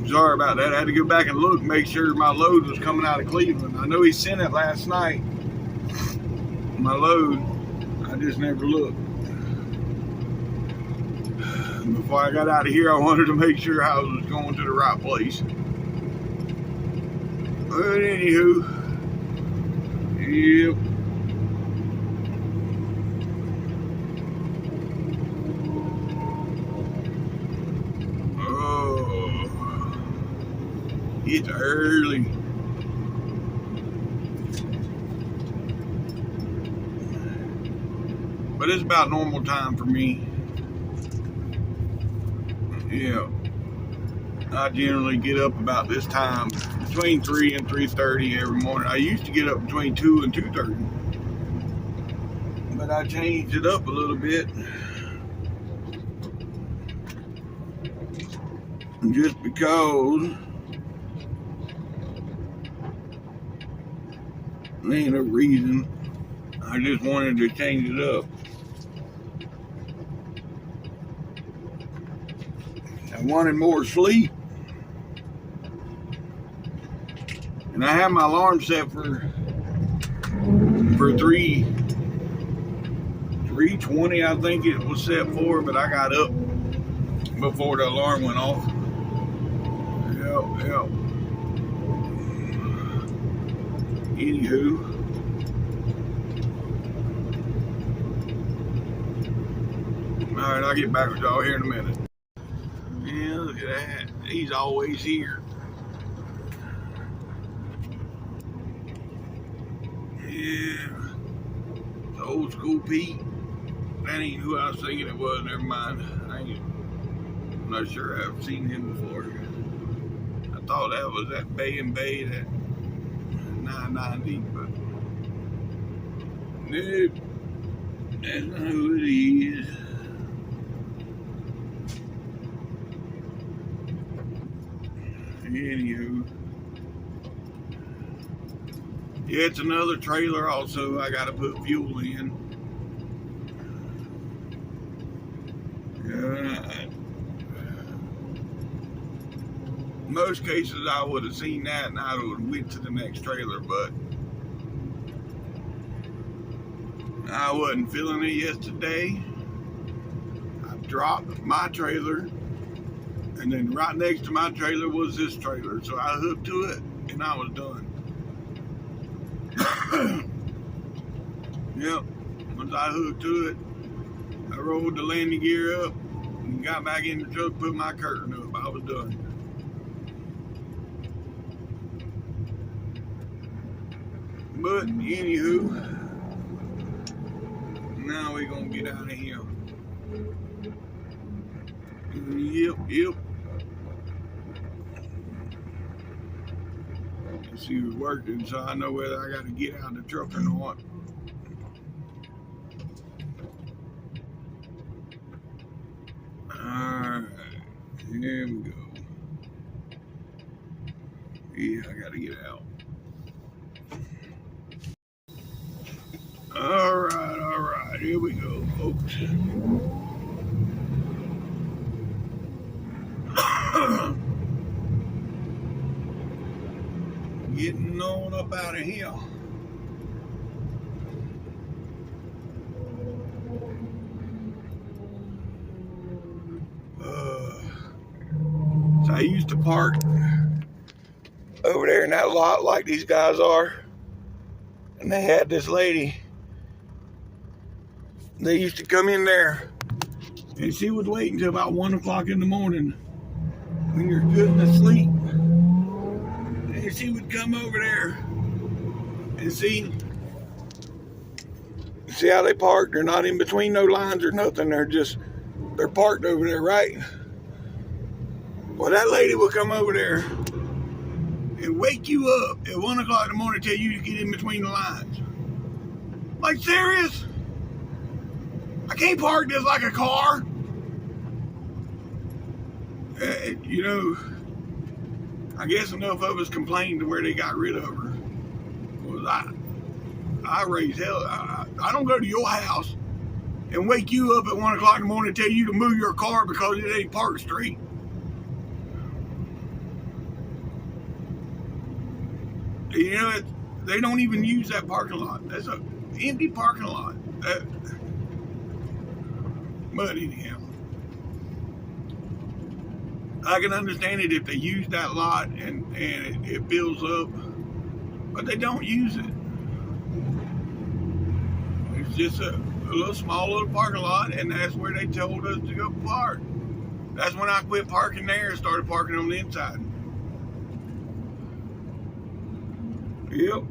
Sorry about that. I had to go back and look, make sure my load was coming out of Cleveland. I know he sent it last night. My load. I just never looked. Before I got out of here, I wanted to make sure I was going to the right place. But anywho, yep. Oh, it's early. But it's about normal time for me. Yeah, I generally get up about this time, between 3 and 3:30 every morning. I used to get up between 2 and 2:30, but I changed it up a little bit, just because there ain't no reason. I just wanted to change it up. I wanted more sleep. And I have my alarm set for 3:20, I think it was set for, but I got up before the alarm went off. Yep. Anywho. Alright, I'll get back with y'all here in a minute. Yeah, look at that. He's always here. Yeah. It's old school Pete. That ain't who I was thinking it was. Never mind. I'm not sure I've seen him before. I thought that was that Bay and Bay, that 990, but nope. That's not who it is. Anywho, yeah, it's another trailer also I gotta put fuel in. Most cases I would have seen that and I would have went to the next trailer, but I wasn't feeling it yesterday. I dropped my trailer, and then right next to my trailer was this trailer, so I hooked to it and I was done. Yep, once I hooked to it, I rolled the landing gear up and got back in the truck, put my curtain up. I was done. But anywho, now we're gonna get out of here. Yep. She was working, so I know whether I got to get out of the truck or not. Alright, here we go. Yeah, I got to get out. Alright, here we go, folks. Getting on up out of here. So I used to park over there in that lot like these guys are. And they had this lady. They used to come in there and she would wait until about 1 o'clock in the morning when you're good and asleep. And she would come over there and see how they park. They're not in between no lines or nothing. They're parked over there, right? Well, that lady would come over there and wake you up at 1 o'clock in the morning, tell you to get in between the lines. Like, serious? I can't park this like a car. You know, I guess enough of us complained to where they got rid of her. Because I raised hell. I don't go to your house and wake you up at 1 o'clock in the morning and tell you to move your car because it ain't parked straight. You know, they don't even use that parking lot. That's an empty parking lot. But anyhow, I can understand it if they use that lot and it builds up, but they don't use it. It's just a small little parking lot, and that's where they told us to go park. That's when I quit parking there and started parking on the inside. Yep.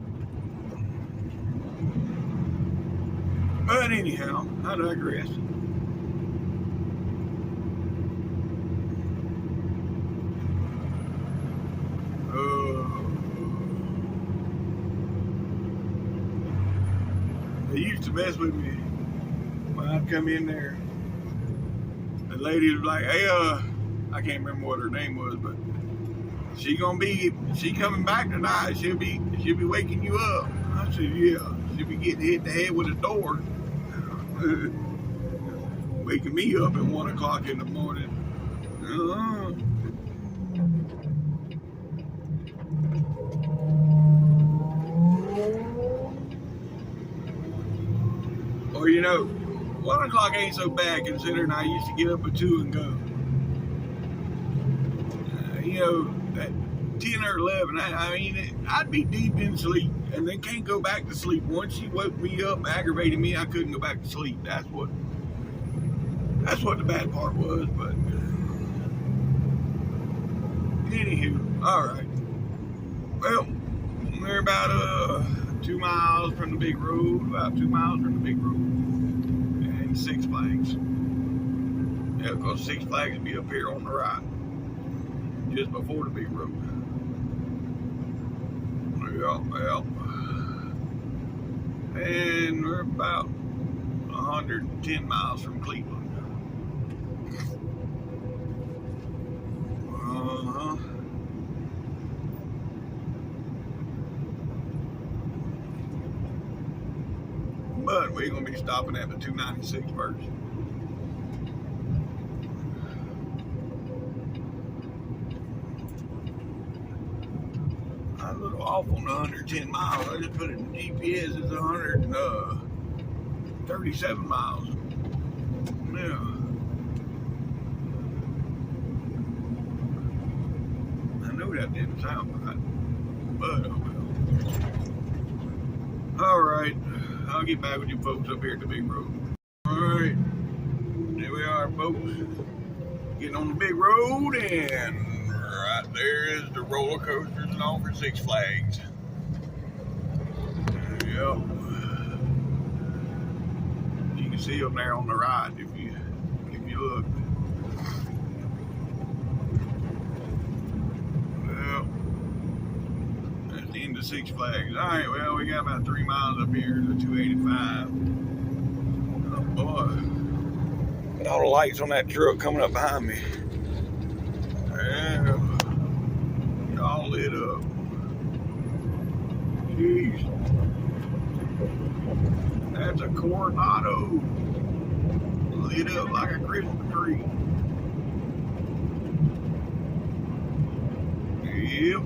But anyhow, I digress. They used to mess with me when I'd come in there. The lady was like, "Hey, I can't remember what her name was, but she coming back tonight. She'll be waking you up." I said, "Yeah, she'll be getting hit in the head with a door, waking me up at 1 o'clock in the morning." Or, you know, 1 o'clock ain't so bad considering I used to get up at 2 and go. You know, at 10 or 11, I mean, I'd be deep in sleep and then can't go back to sleep. Once she woke me up, aggravated me, I couldn't go back to sleep. That's what the bad part was. But anywho, all right. Well, we're about 2 miles from the big road, and Six Flags. Yeah, because Six Flags will be up here on the right, just before the big road. Yeah. And we're about 110 miles from Cleveland. But we're going to be stopping at the 296 first. I was a little off on the 110 miles. I just put it in GPS. It's 137 miles. Yeah. I know that didn't sound right, but oh well. All right. I'll get back with you folks up here at the big road. All right, there we are, folks. Getting on the big road, and right there is the roller coasters and all for Six Flags. Yep. You can see them there on the right if you look. Well, that's the end of Six Flags. All right, well, we got about 3 miles up here to 285. Oh boy. And all the lights on that truck coming up behind me. Yeah. All lit up. Jeez. That's a Coronado. Lit up like a Christmas tree. Yep.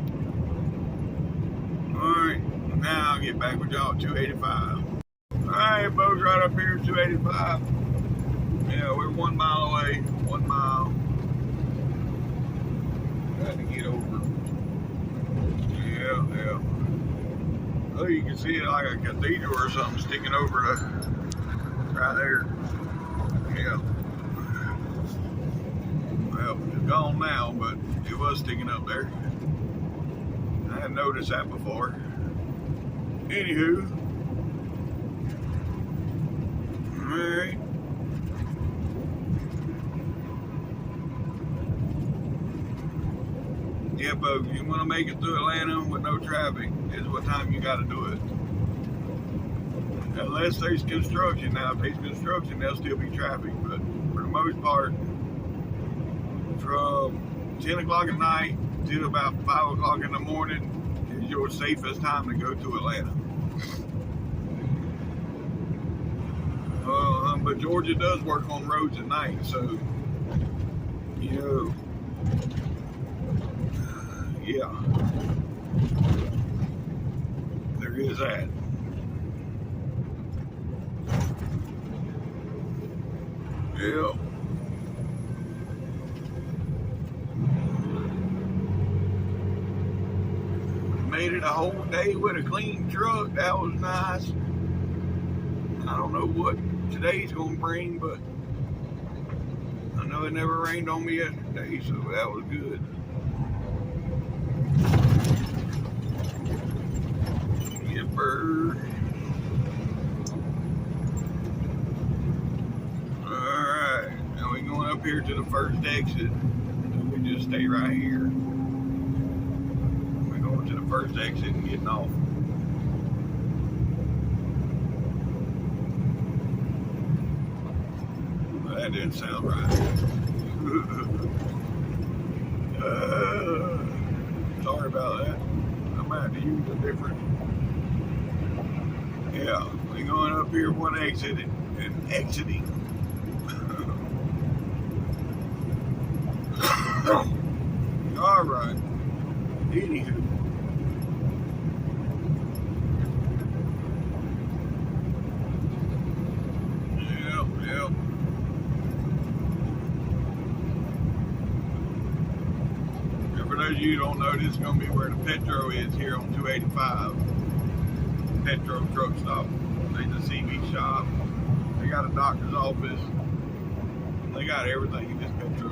Alright, now I'll get back with y'all at 285. Alright, folks, right up here at 285. Yeah, we're 1 mile away. 1 mile. Got to get over. Yeah. Oh, you can see it like a cathedral or something sticking over right there. Yeah. Well, it's gone now, but it was sticking up there. I hadn't noticed that before. Anywho. Alright. Yeah, folks, you want to make it through Atlanta with no traffic, is what time you got to do it. Unless there's construction. Now, if there's construction, there'll still be traffic, but for the most part, from 10 o'clock at night to about 5 o'clock in the morning is your safest time to go to Atlanta. But Georgia does work on roads at night, so, you know, yeah. Where is that? Yep. Made it a whole day with a clean truck. That was nice. I don't know what today's gonna bring, but I know it never rained on me yesterday, so that was good. Yipper. Alright, now we're going up here to the first exit. So we just stay right here. We're going to the first exit and getting off. Well, that didn't sound right. Sorry about that. I might have to use a different. Yeah, we're going up here one exit and exiting. All right. Anywho. Yep. And for those of you who don't know, this is going to be where the Petro is here on 285. Petro truck stop. There's a CV shop. They got a doctor's office. They got everything in this Petro.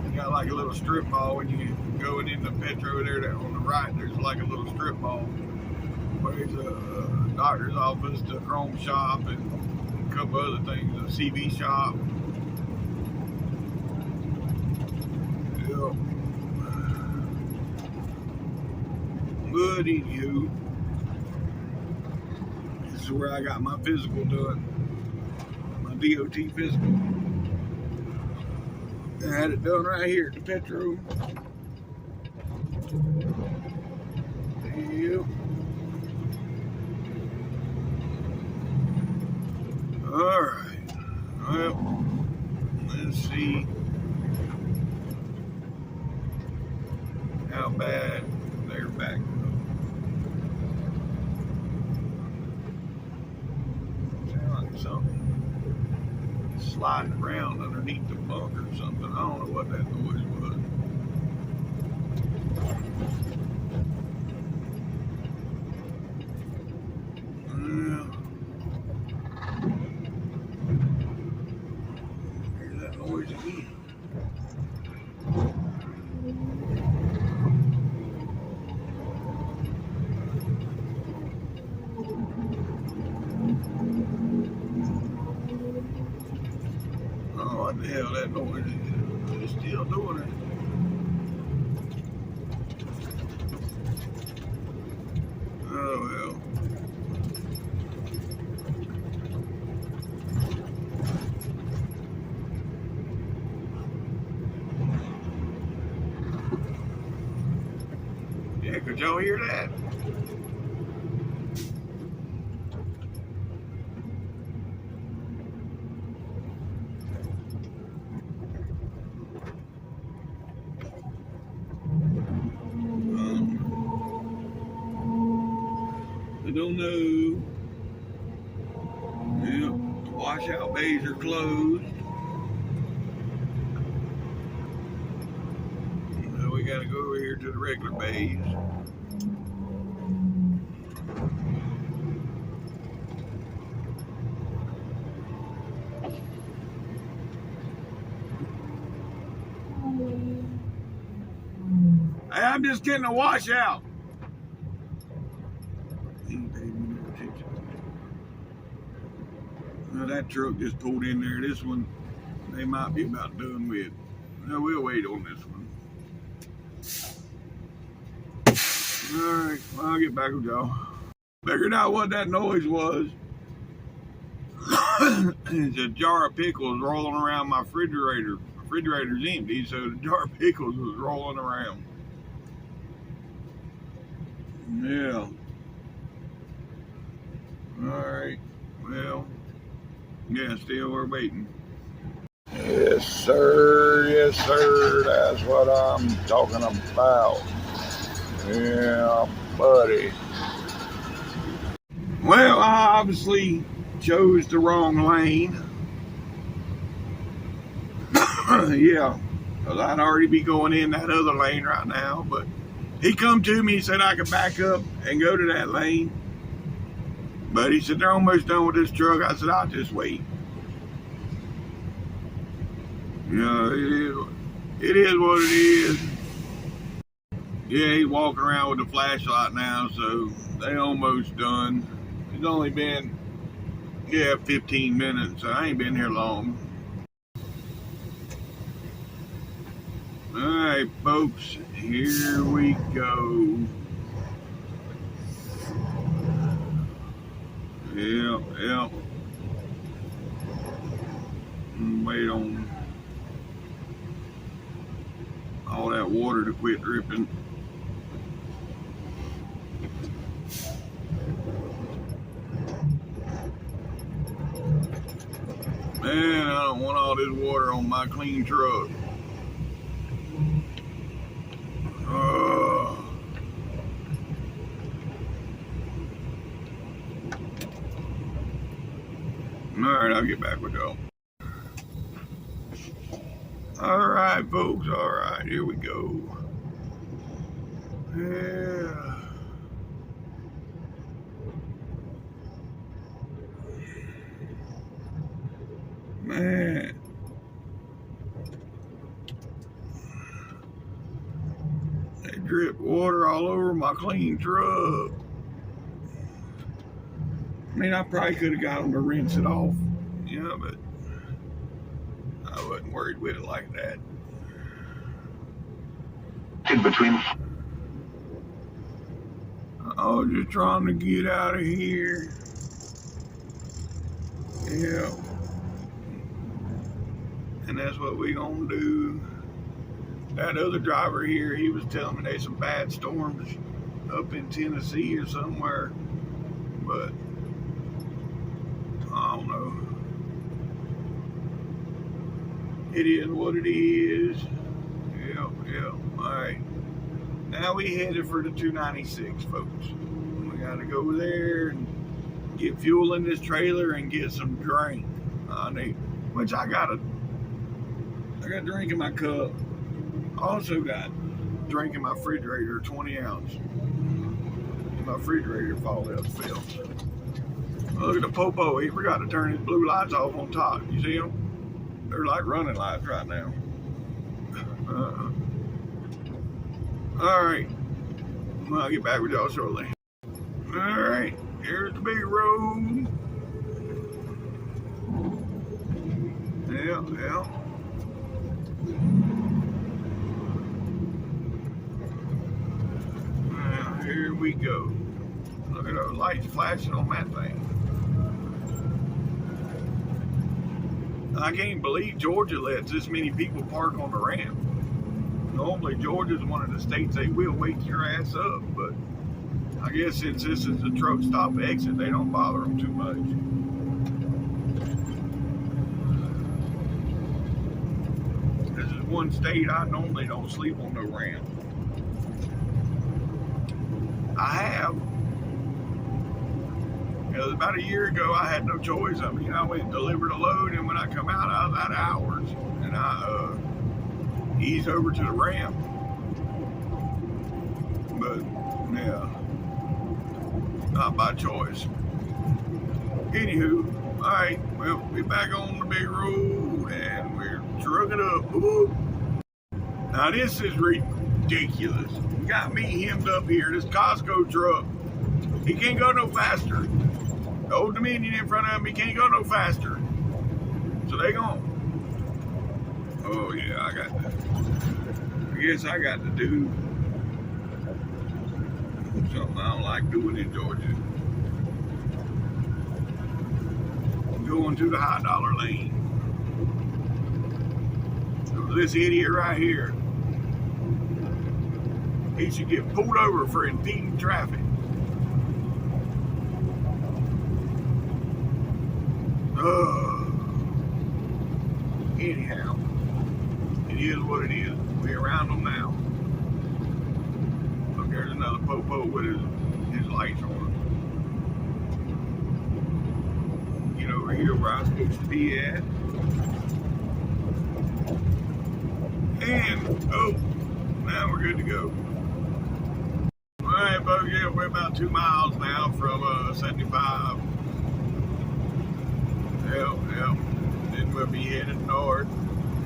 They got like a little strip mall when you going in the Petro there. On the right, there's like a little strip mall where there's a doctor's office, the chrome shop, and a couple other things. A CV shop. Yep. But anywho, this is where I got my physical done. My DOT physical. I had it done right here at the Petro. Yep. Alright. Well, let's see how bad they're back. Sound like something sliding around underneath the bunk or something. I don't know what that noise was. Here's that noise again. What the hell that noise is? It's still doing it. Oh well. Yeah, could y'all hear that? I don't know. Yep, the washout bays are closed. So we gotta go over here to the regular bays. Hey, I'm just getting a washout. Now that truck just pulled in there. This one, they might be about done with. No, we'll wait on this one. Alright, well, I'll get back with y'all. Figured out what that noise was. It's a jar of pickles rolling around my refrigerator. My refrigerator's empty, so the jar of pickles was rolling around. Yeah. Alright, well, yeah, still we're waiting. Yes, sir. Yes, sir. That's what I'm talking about. Yeah, buddy. Well, I obviously chose the wrong lane. Yeah, because I'd already be going in that other lane right now. But he come to me and said I could back up and go to that lane. But he said they're almost done with this truck. I said I'll just wait. You know, it is what it is. Yeah, he's walking around with a flashlight now, so they almost done. It's only been, 15 minutes, so I ain't been here long. Alright, folks, here we go. Yep. Wait on all that water to quit dripping. Man, I don't want all this water on my clean truck. Alright, I'll get back with y'all. Alright, folks, alright, here we go. Yeah. Man. They drip water all over my clean truck. I mean, I probably could have got them to rinse it off, but I wasn't worried with it like that. In between. I was just trying to get out of here. Yeah. And that's what we gonna do. That other driver here, he was telling me there's some bad storms up in Tennessee or somewhere, but I don't know. It is what it is. Yeah. Alright. Now we headed for the 296, folks. We gotta go there and get fuel in this trailer and get some drink. Which I got drink in my cup. Also got drink in my refrigerator, 20 ounce. My refrigerator fell. Look at the popo, he forgot to turn his blue lights off on top. You see them? They're like running lights right now. Alright. Well, I'll get back with y'all shortly. Alright, here's the big road. Yeah. Here we go. Look at those lights flashing on that thing. I can't believe Georgia lets this many people park on the ramp. Normally, Georgia's one of the states they will wake your ass up, but I guess since this is a truck stop exit, they don't bother them too much. This is one state I normally don't sleep on no ramp. I have. About a year ago, I had no choice. I mean, I went and delivered a load, and when I come out, I was out of hours, and I eased over to the ramp. But yeah, not by choice. Anywho, all right, well, we're back on the big road, and we're trucking up. Woo. Now this is ridiculous. You got me hemmed up here. This Costco truck, he can't go no faster. The Old Dominion in front of him, he can't go no faster. So they gone. Oh yeah, I guess I got to do something I don't like doing in Georgia. I'm going to the high dollar lane. So this idiot right here, he should get pulled over for impeding traffic. Anyhow, it is what it is. We're around them now. Look, there's another popo with his lights on. Get over here where I'm supposed to be at. And, oh, now we're good to go. Alright, folks, yeah, we're about 2 miles now from 75. Yep. Then we'll be headed north.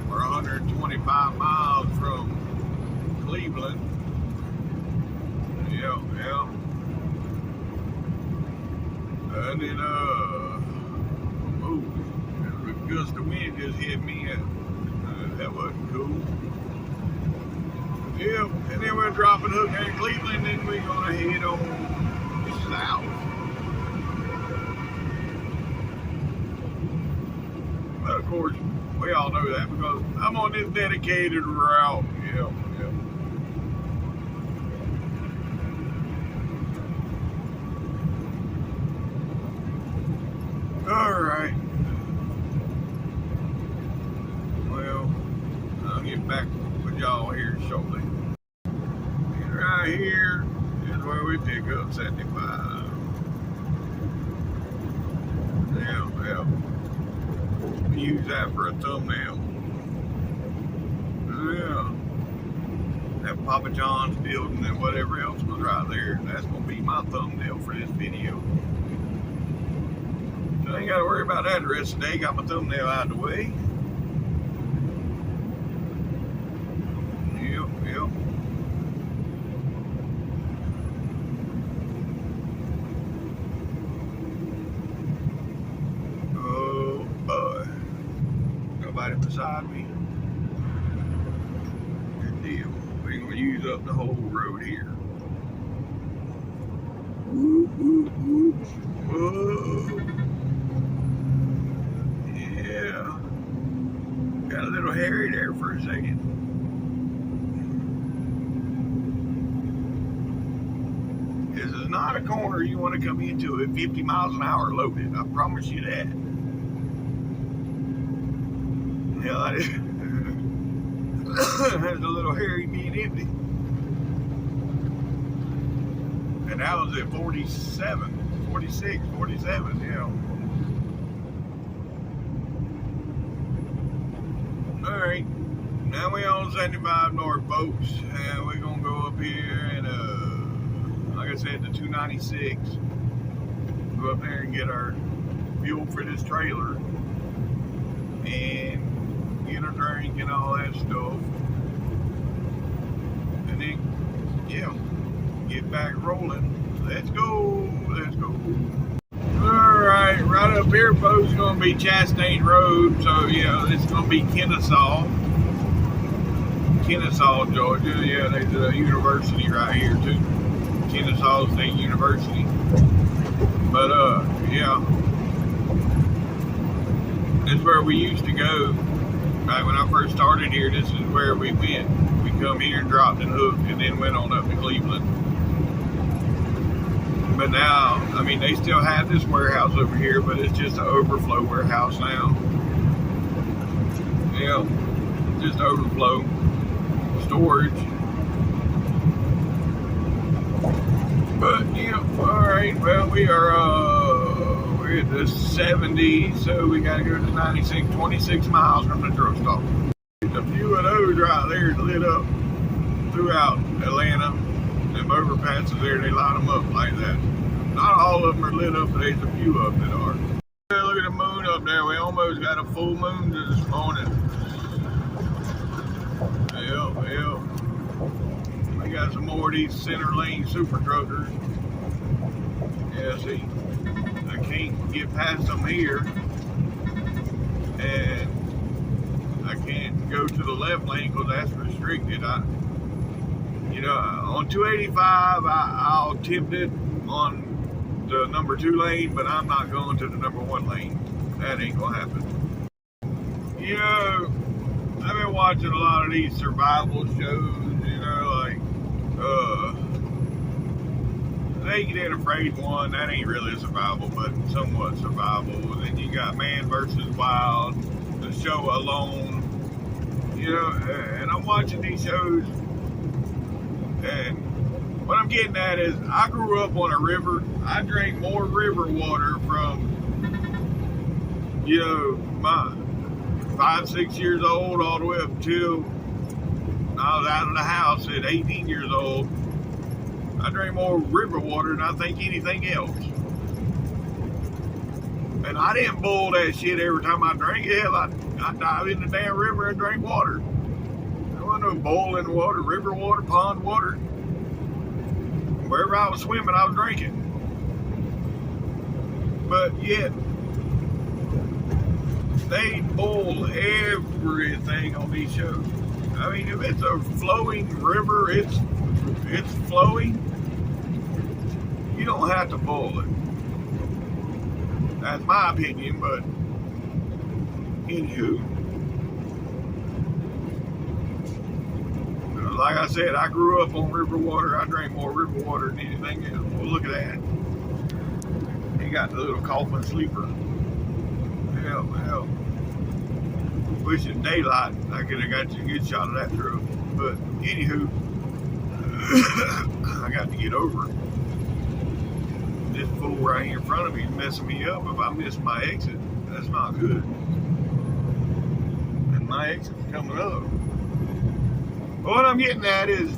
We're 125 miles from Cleveland. Yep. And then, a gust of wind just hit me. That wasn't cool. Yep, and then we're dropping hook in Cleveland, and we're gonna head on south. But of course, we all know that because I'm on this dedicated route. Yep. All right. Well, I'll get back with y'all here shortly. And right here is where we pick up 75. Yeah. We use that for a thumbnail. Yeah. That Papa John's building and whatever else was right there. That's gonna be my thumbnail for this video. So I ain't gotta worry about that the rest of the day. Got my thumbnail out of the way. Yep. Oh boy. Nobody beside me. Good deal. We're gonna use up the whole road here. Whoa. Yeah. Got a little hairy there for a second. This is not a corner you want to come into at 50 miles an hour loaded. I promise you that. Yeah, there's a little hairy being empty. And that was at 47, 46, 47, yeah. Alright, now we on 75 North, folks. And we're going to go up here and, like I said, the 296. Go up there and get our fuel for this trailer. And get a drink and all that stuff. And then, yeah, get back rolling. Let's go. Alright, right up here, folks, is going to be Chastain Road. So, yeah, this is going to be Kennesaw, Georgia. Yeah, there's a university right here, too. Kennesaw State University. But, yeah. This is where we used to go. Right when I first started here, this is where we went. We come here and dropped and hooked and then went on up to Cleveland. But now, I mean, they still have this warehouse over here, but it's just an overflow warehouse now. Yeah, just overflow storage. But yeah, all right. Well, we're at the 70, so we gotta go to 96, 26 miles from the truck stop. A few of those right there lit up throughout Atlanta. Them overpasses there, they light them up like that. Not all of them are lit up, but there's a few of them that are. Look at the moon up there. We almost got a full moon this morning. Yep. We got some more of these center lane super truckers. Yeah, see, I can't get past them here. And I can't go to the left lane because that's restricted. On 285, I'll tip it on the number 2 lane, but I'm not going to the number 1 lane. That ain't gonna happen. I've been watching a lot of these survival shows, like Naked and Afraid 1, that ain't really a survival, but somewhat survival. And then you got Man vs. Wild, the show Alone, and I'm watching these shows, and What I'm getting at is I grew up on a river. I drank more river water from, my 5, 6 years old all the way up till I was out of the house at 18 years old. I drank more river water than I think anything else. And I didn't boil that shit every time I drank it. Hell, I dive in the damn river and drink water. There wasn't no boiling water, river water, pond water. Wherever I was swimming, I was drinking. But yet, they boil everything on these shows. I mean, if it's a flowing river, it's flowing. You don't have to boil it. That's my opinion, but anywho. Like I said, I grew up on river water. I drank more river water than anything else. Well, look at that. He got the little coffin sleeper. Hell. Wishing daylight, I could have got you a good shot of that truck. But anywho, I got to get over it. This fool right here in front of me is messing me up. If I miss my exit, that's not good. And my exit's coming up. But what I'm getting at is,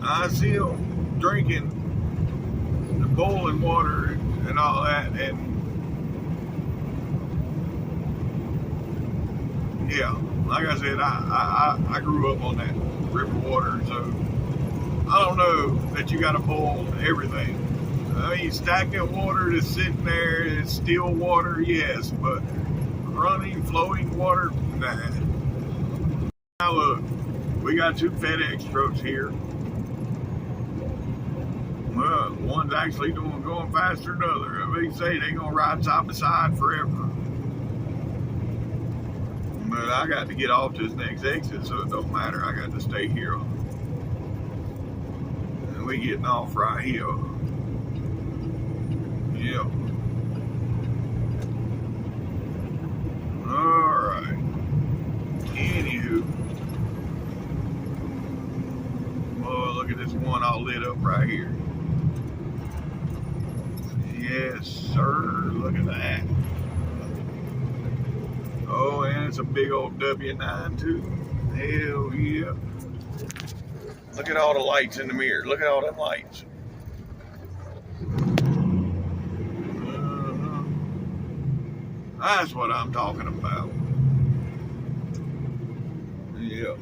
I see them drinking the boiling water and all that, and yeah, like I said, I grew up on that river water, so I don't know that you got to boil everything. I mean, stagnant water that's sitting there is still water, yes, but running, flowing water, nah. Now look, we got 2 FedEx trucks here. Well, one's actually going faster than the other. They say they're going to ride side by side forever. But I got to get off this next exit, so it don't matter. I got to stay here. And we getting off right here. Yep. Alright. Anywho. Oh, look at this one all lit up right here. Yes, sir. Look at that. Oh, and it's a big old W9 too. Hell yeah. Look at all the lights in the mirror. Look at all them lights. That's what I'm talking about. Yep.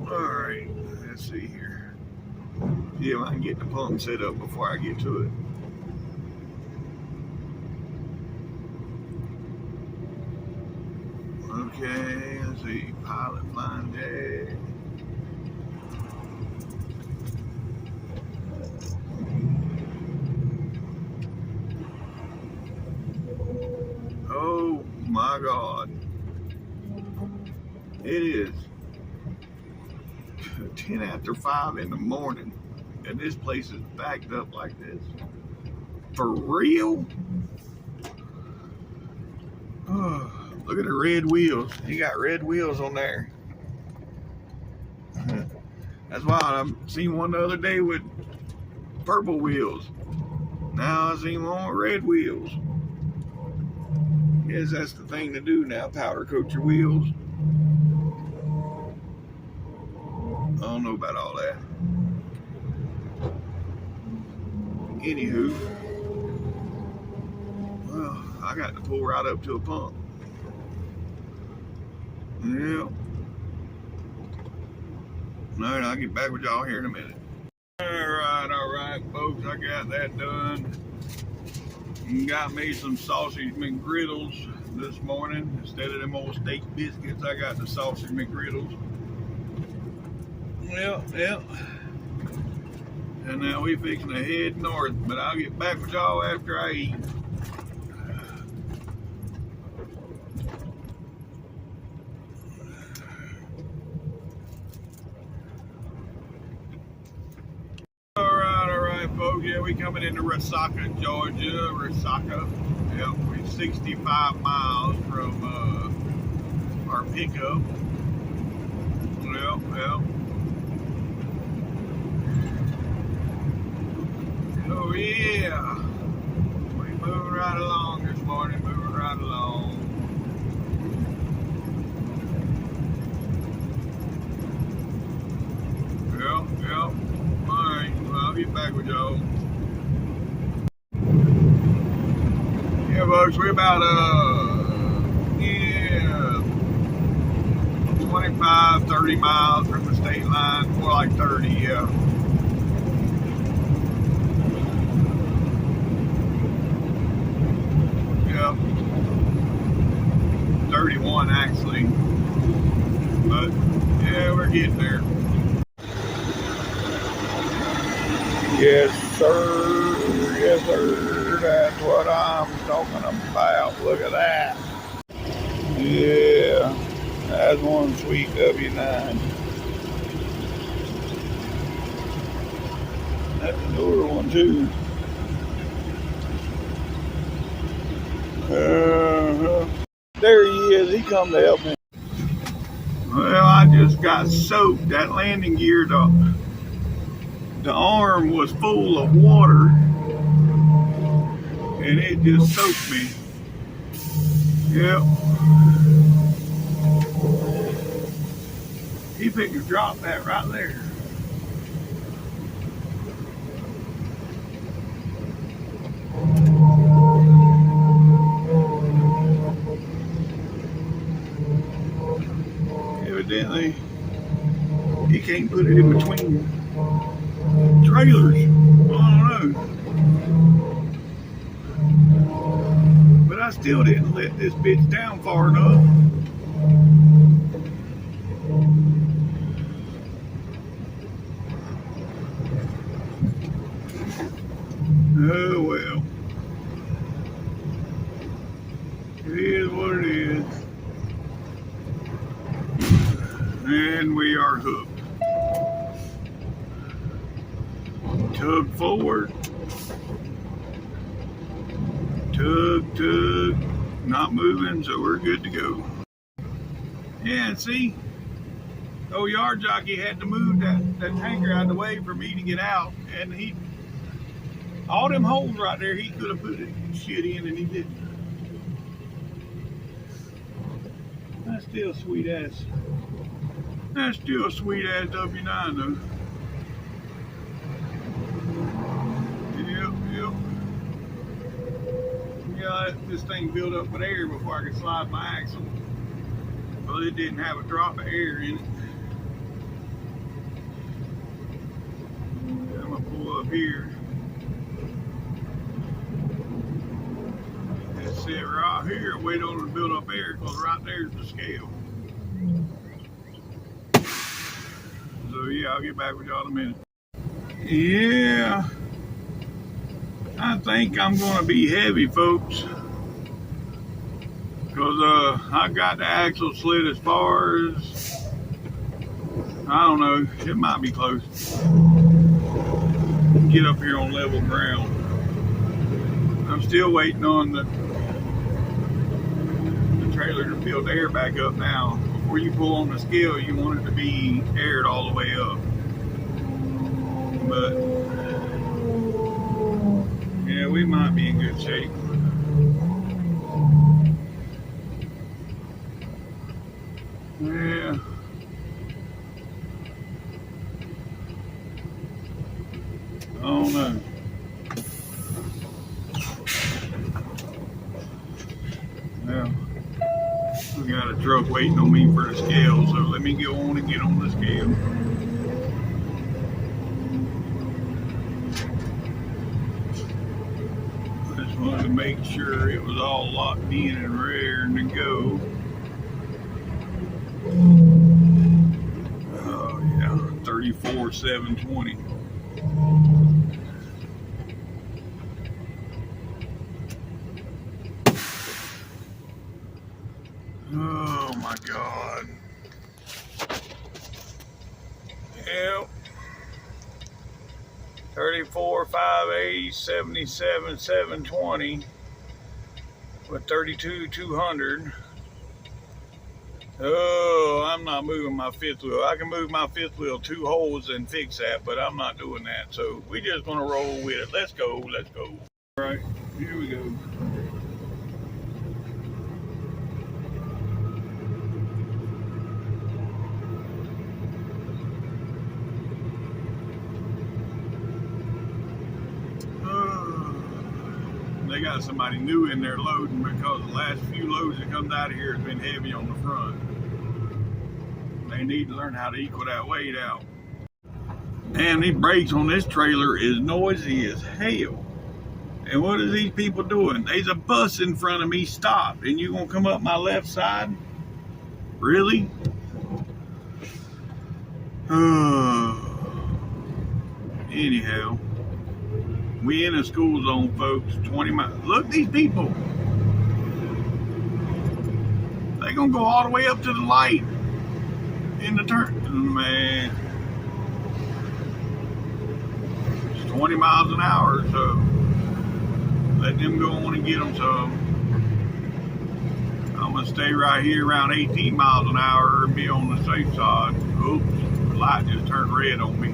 Alright, let's see here. See if I can get the pump set up before I get to it. Okay, let's see. Pilot flying jack. Oh my God. It is 10 after 5 in the morning, and this place is backed up like this. For real? Oh, look at the red wheels. He got red wheels on there. That's why I seen one the other day with purple wheels. Now I seen one with red wheels. Yes, that's the thing to do now, powder coat your wheels. I don't know about all that. Anywho, well, I got to pull right up to a pump. Yeah. Alright, I'll get back with y'all here in a minute. Alright, folks, I got that done. Got me some sausage McGriddles this morning. Instead of them old steak biscuits, I got the sausage McGriddles. Yep. And now we fixing to head north, but I'll get back with y'all after I eat. Alright, folks. Yeah, we coming into Resaca, Georgia. Resaca. Yep, we're 65 miles from our pickup. Well. Oh yeah. We moving right along this morning, moving right along. Yep. Alright, well, I'll get back with y'all. Yeah, folks, we're about, 25, 30 miles from the state line. More like 30, yeah. Yep. 31, actually. But, yeah, we're getting there. Yes, sir. Yes, sir. That's what I'm talking about. Look at that. Yeah. That's one sweet W9. That's a newer one, too. There he is. He come to help me. Well, I just got soaked. That landing gear, the arm was full of water, and it just soaked me. Yep. He picked a drop that right there. Evidently, he can't put it in between trailers. I don't know. But I still didn't let this bitch down far enough. Oh well. It is what it is. And we are hooked. Tug forward. Tug. Not moving, so we're good to go. Yeah, and see, old yard jockey had to move that tanker out of the way for me to get out. And all them holes right there, he could have put it shit in, and he didn't. That's still a sweet ass. That's still a sweet ass W9 though. Yep. Yeah, this thing filled up with air before I could slide my axle. Well, it didn't have a drop of air in it. I'm gonna pull up here. Let's sit right here and wait on it to build up air, because right there's the scale. So yeah, I'll get back with y'all in a minute. Yeah, I think I'm gonna be heavy, folks, because I got the axle slid as far as, I don't know, it might be close. Get up here on level ground. I'm still waiting on the trailer to fill the air back up now. Before you pull on the scale, you want it to be aired all the way up. But yeah, we might be in good shape. Yeah. I don't know. Well, we got a truck waiting on me for the scale, so let me go on and get on the scale. I just wanted to make sure it was all locked in and raring to go. Oh yeah, 34,720. Oh my God. Yep. 34,580, 77,720 with 32,200. Oh, I'm not moving my fifth wheel. I can move my fifth wheel 2 holes and fix that, but I'm not doing that. So we just gonna roll with it. Let's go, let's go. All right, here we go. They got somebody new in there loading because the last few loads that comes out of here has been heavy on the front. They need to learn how to equal that weight out. And these brakes on this trailer is noisy as hell. And what are these people doing? There's a bus in front of me stopped, and you gonna come up my left side? Really? Anyhow, we in a school zone, folks. 20 miles. Look, these people. They gonna go all the way up to the light in the turn. Man, it's 20 miles an hour, so let them go on and get them. So I'm gonna stay right here around 18 miles an hour and be on the safe side. Oops, the light just turned red on me.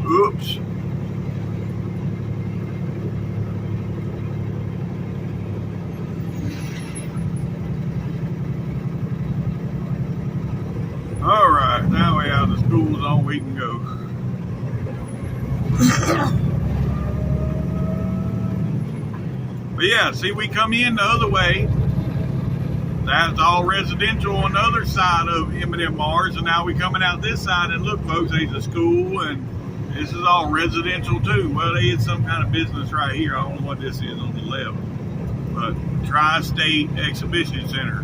Oops. All right, now we're out of the school zone, we can go. But yeah, see, we come in the other way. That's all residential on the other side of M&M's, and now we coming out this side, and look, folks, there's a school, and this is all residential too. Well, there is some kind of business right here. I don't know what this is on the left, but Tri-State Exhibition Center.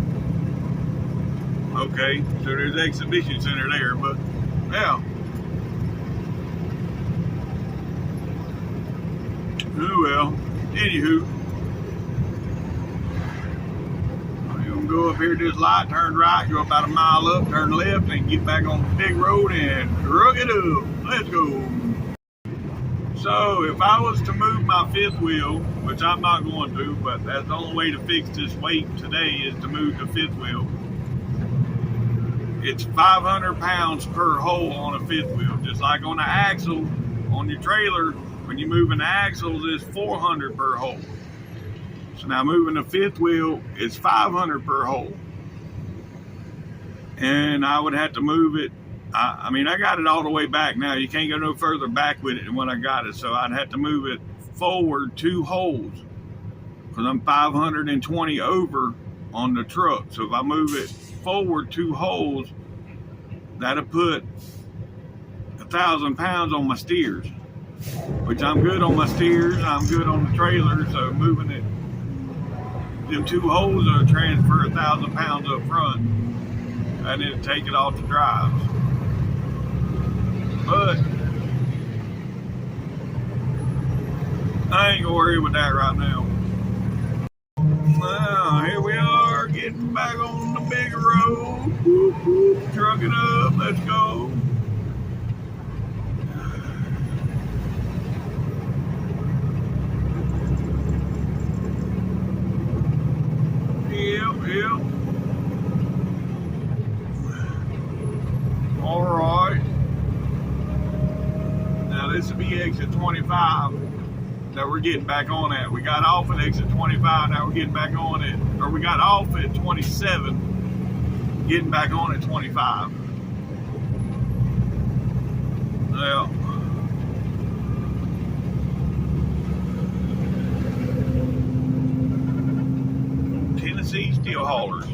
Okay, so there's the exhibition center there, but yeah. Oh well. Anywho, we're gonna go up here to this light, turn right, go about a mile up, turn left, and get back on the big road and drug it up. Let's go. So if I was to move my fifth wheel, which I'm not going to, but that's the only way to fix this weight today is to move the fifth wheel. It's 500 pounds per hole on a fifth wheel. Just like on the axle, on your trailer, when you're moving the axles, it's 400 per hole. So now moving the fifth wheel, it's 500 per hole. And I would have to move it. I mean, I got it all the way back now. You can't go no further back with it than when I got it. So I'd have to move it forward 2 holes because I'm 520 over on the truck. So if I move it forward 2 holes, that'll put 1,000 pounds on my steers, which I'm good on my steers. I'm good on the trailer. So moving it, them 2 holes will transfer 1,000 pounds up front, and then take it off the drives. But I ain't gonna worry with that right now. Now, here we are, getting back on the big road. Whoop, whoop, truck it up, let's go. Yep. All right. Now, this will be exit 25 that we're getting back on at. We got off at exit 25, now we're getting back on it. Or we got off at 27, getting back on at 25. Well, Tennessee steel haulers.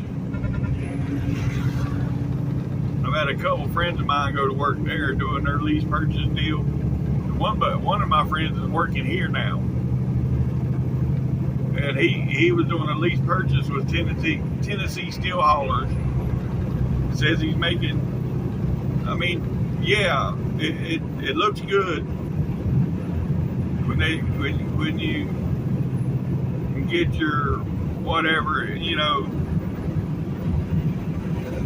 I've had a couple friends of mine go to work there doing their lease purchase deal. One of my friends is working here now, and he was doing a lease purchase with Tennessee steel haulers. Says he's making. I mean, yeah, it looks good when you get your whatever, you know.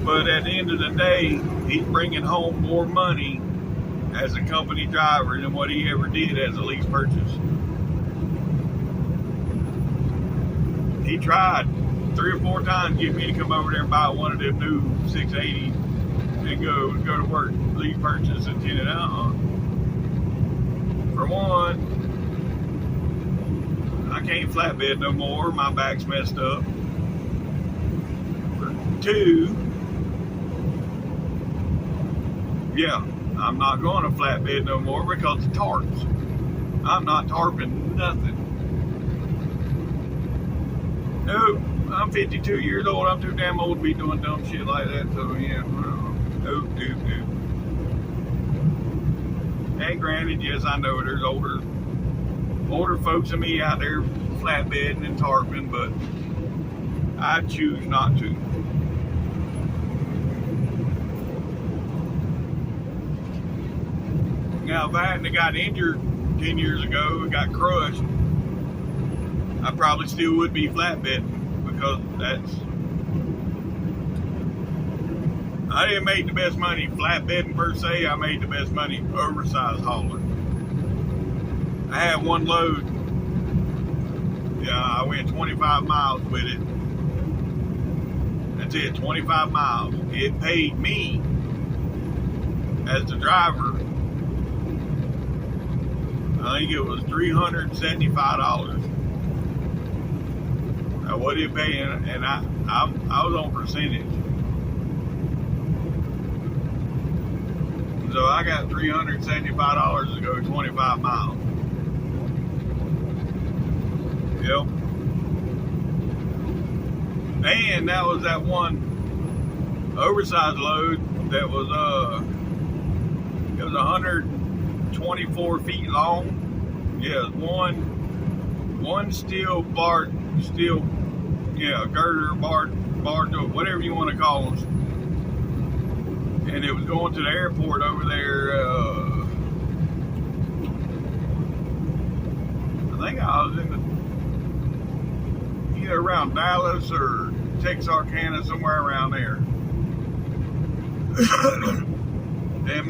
But at the end of the day, he's bringing home more money as a company driver than what he ever did as a lease purchase. He tried. 3 or 4 times get me to come over there and buy one of them new 680s and go to work, leave purchase and tend it out. For one, I can't flatbed no more. My back's messed up. For 2, yeah, I'm not going to flatbed no more because of tarps. I'm not tarping nothing. Nope, I'm 52 years old. I'm too damn old to be doing dumb shit like that. So yeah, nope. And granted, yes, I know there's older folks than me out there flatbedding and tarping, but I choose not to. Now, if I hadn't got injured 10 years ago, got crushed, I probably still would be flatbedding because I didn't make the best money flatbedding per se. I made the best money oversized hauling. I had one load. Yeah, I went 25 miles with it. That's it, 25 miles. It paid me as the driver, I think it was $375. Now, what did it pay? And I was on percentage. So I got $375 to go 25 miles. Yep. And that was that one oversized load that was it was 124 feet long. Yeah, one steel girder, bar, whatever you want to call them. And it was going to the airport over there. I think I was in either around Dallas or Texarkana, somewhere around there. And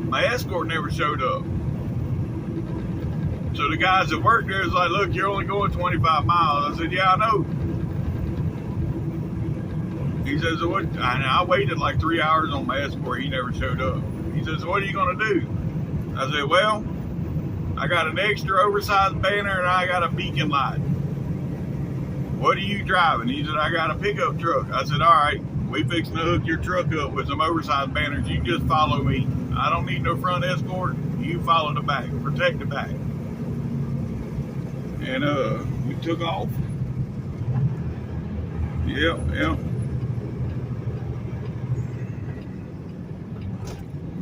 my escort never showed up. So the guys that worked there was like, "Look, you're only going 25 miles." I said, "Yeah, I know." He says, "What?" And I waited like 3 hours on my escort. He never showed up. He says, "What are you going to do?" I said, "Well, I got an extra oversized banner and I got a beacon light." "What are you driving?" He said, "I got a pickup truck." I said, "All right, we fixing to hook your truck up with some oversized banners. You just follow me. I don't need no front escort. You follow the back. Protect the back." And we took off. Yep.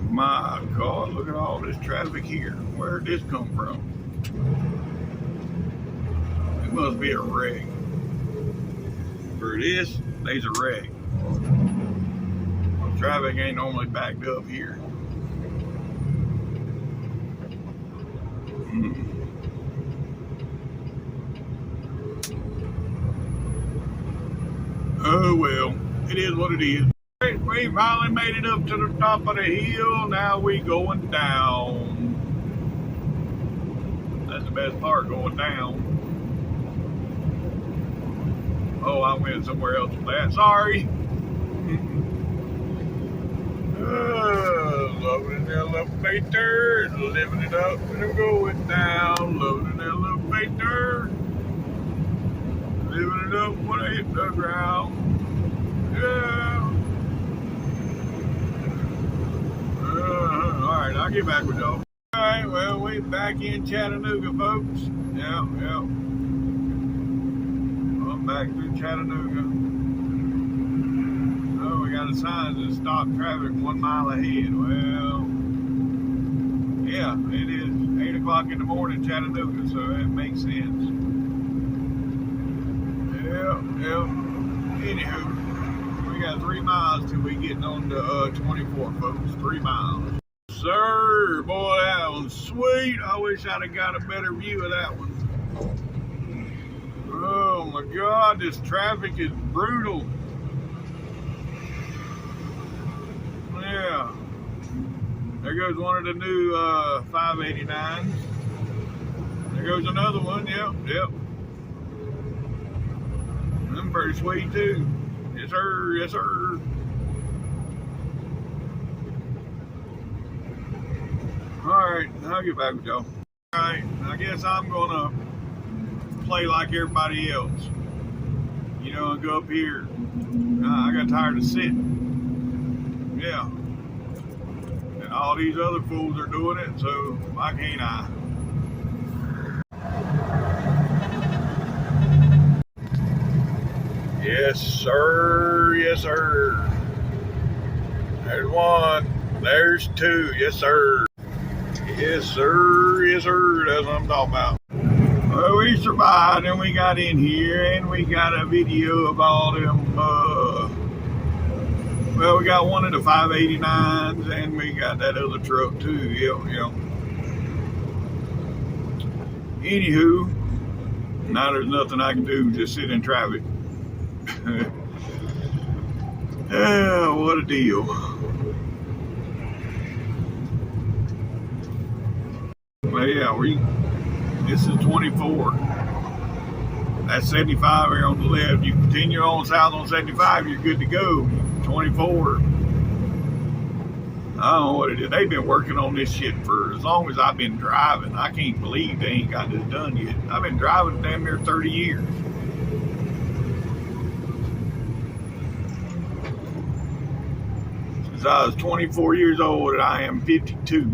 My God, look at all this traffic here. Where did this come from? It must be a wreck. For this, there's a wreck. Traffic ain't normally backed up here. Oh well, it is what it is. We finally made it up to the top of the hill. Now we going down. That's the best part, going down. Oh, I went somewhere else with that. Sorry. Loading the elevator, living it up and going down. Loading the elevator, living it up when I hit the ground. Yeah. Alright, I'll get back with y'all. Alright, well, we back in Chattanooga, folks. Yeah. I'm back through Chattanooga. Oh, we got a sign that stop traffic 1 mile ahead. Well, yeah, it is 8 o'clock in the morning, Chattanooga, so that makes sense. Yeah. Anywho, we got 3 miles till we get on to 24, folks. 3 miles. Sir, boy, that was sweet. I wish I'd have got a better view of that one. Oh my God, this traffic is brutal. Yeah. There goes one of the new 589s. There goes another one. Yep. pretty sweet too. Yes sir, yes sir. Alright, I'll get back with y'all. Alright, I guess I'm gonna play like everybody else. You know, and go up here. I got tired of sitting. Yeah. And all these other fools are doing it, so why can't I? Yes, sir. Yes, sir. There's one. There's two. Yes, sir. Yes, sir. Yes, sir. That's what I'm talking about. Well, we survived and we got in here and we got a video of all them, well, we got one of the 589s and we got that other truck too. Yep. Anywho, now there's nothing I can do, just sit in traffic. Yeah, what a deal. Well, yeah, this is 24. That's 75 here on the left. You continue on south on 75, you're good to go. 24. I don't know what it is. They've been working on this shit for as long as I've been driving. I can't believe they ain't got this done yet. I've been driving damn near 30 years. Since I was 24 years old and I am 52.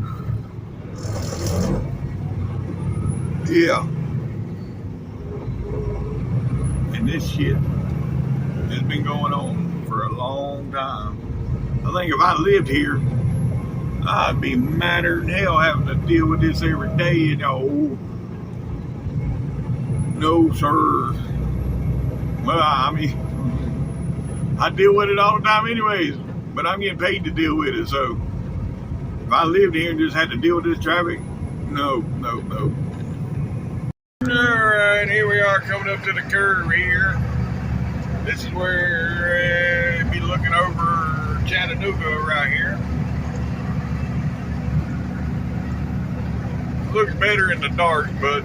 Yeah. And this shit has been going on for a long time. I think if I lived here, I'd be madder than hell having to deal with this every day, you know. No, sir. Well, I mean, I deal with it all the time anyways, but I'm getting paid to deal with it, so if I lived here and just had to deal with this traffic, no. Alright, here we are coming up to the curve here. This is where be looking over Chattanooga right here. Looks better in the dark, but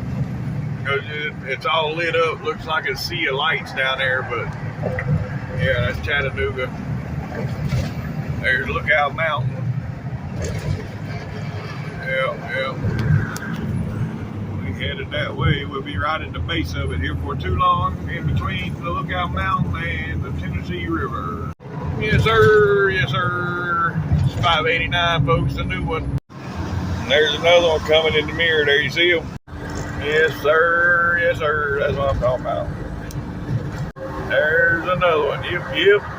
it's all lit up. Looks like a sea of lights down there, but yeah, that's Chattanooga. There's Lookout Mountain. Yeah. We headed that way. We'll be right at the base of it here for too long, in between the Lookout Mountain and the Tennessee River. Yes, sir. Yes, sir. It's 589, folks, the new one. And there's another one coming in the mirror there. You see him? Yes, sir. Yes, sir. That's what I'm talking about. There's another one. Yep.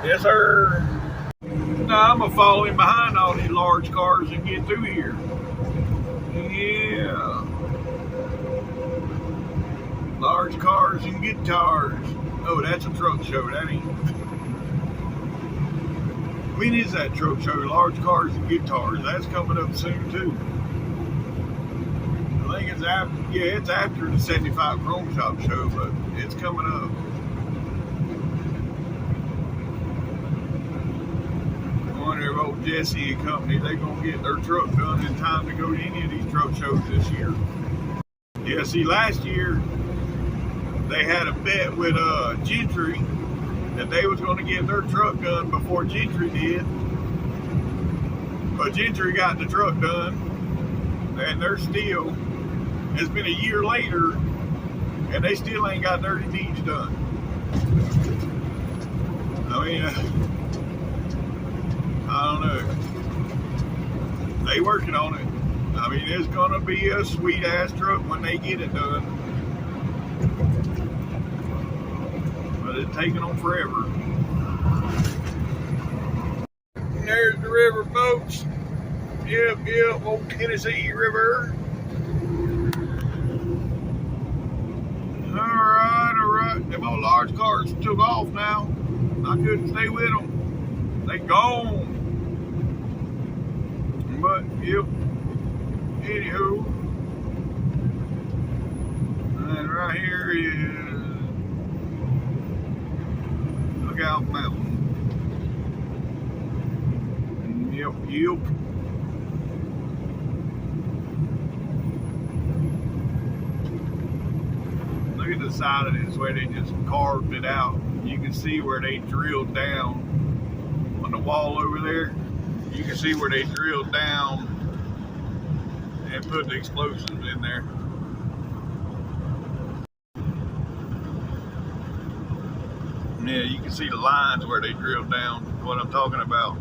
Yes, sir. Now I'm going to follow him behind all these large cars and get through here. Yeah. Large cars and guitars. Oh, that's a truck show, that ain't. When is that truck show? Large cars and guitars. That's coming up soon too. I think it's after. Yeah, it's after the 75 Chrome Shop show, but it's coming up. I wonder if old Jesse and company, they gonna get their truck done in time to go to any of these truck shows this year. Yeah, see, last year they had a bet with Gentry that they was going to get their truck done before Gentry did. But Gentry got the truck done, and they're still, it's been a year later, and they still ain't got their deeds done. I mean, I don't know. They working on it. I mean, it's going to be a sweet-ass truck when they get it done. But it's taking them forever. And there's the river, folks. Yep, old Tennessee River. Alright. Them old large cars took off now. I couldn't stay with them. They gone. But, yep. Anywho. And right here is Lookout Mountain. Yep. Look at the side of this, where they just carved it out. You can see where they drilled down on the wall over there. You can see where they drilled down and put the explosives in there. Yeah, you can see the lines where they drilled down, what I'm talking about.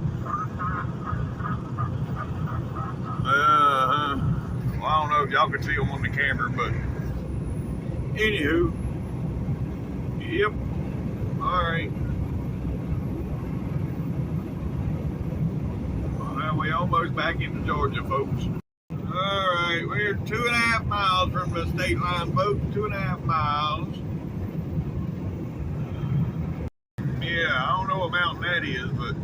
Well, I don't know if y'all can see them on the camera, but anywho, yep, alright. Well, we almost back into Georgia, folks. Alright, we're 2.5 miles from the state line, folks, 2.5 miles. Yeah, I don't know what mountain that is, but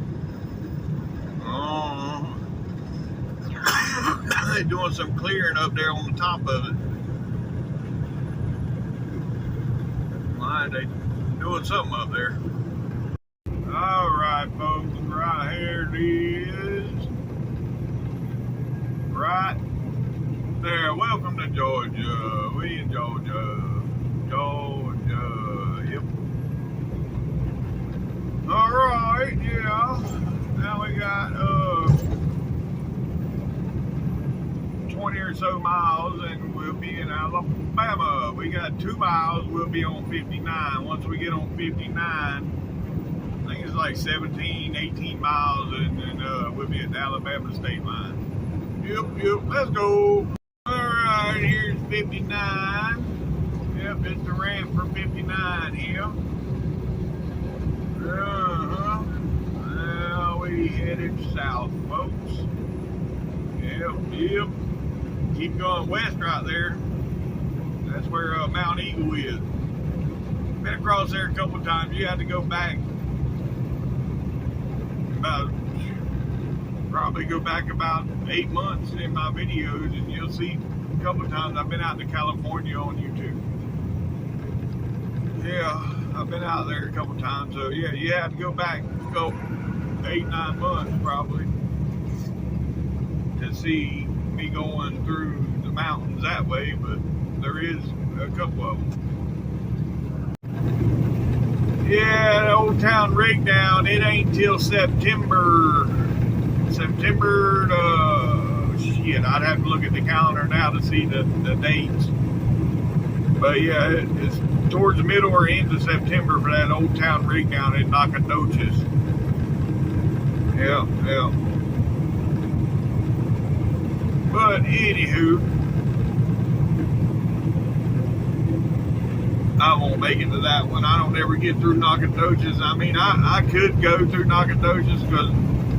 they're doing some clearing up there on the top of it. Why they doing something up there? Alright, folks, right here it is. Right there. Welcome to Georgia. We in Georgia. Georgia. Yep. Alright, yeah. Now we got 20 or so miles and we'll be in Alabama. We got 2 miles, we'll be on 59. Once we get on 59, I think it's like 17, 18 miles and then we'll be at the Alabama state line. Yep, let's go. Alright, here's 59. Yep, it's the ramp for 59 here. Now we headed south, folks. Yep. Keep going west right there. That's where Mount Eagle is. Been across there a couple times. You have to go back about 8 months in my videos, and you'll see a couple times I've been out to California on YouTube. Yeah, I've been out there a couple times. So yeah, you have to go back 8, 9 months probably to see me going through the mountains that way, but there is a couple of them. Yeah, the Old Town Rig Down, it ain't till September shit, I'd have to look at the calendar now to see the dates. But yeah, it's towards the middle or end of September for that Old Town Rig Down in Nacogdoches. Yeah. But anywho, I won't make it to that one. I don't ever get through Nacogdoches. I mean, I could go through Nacogdoches because,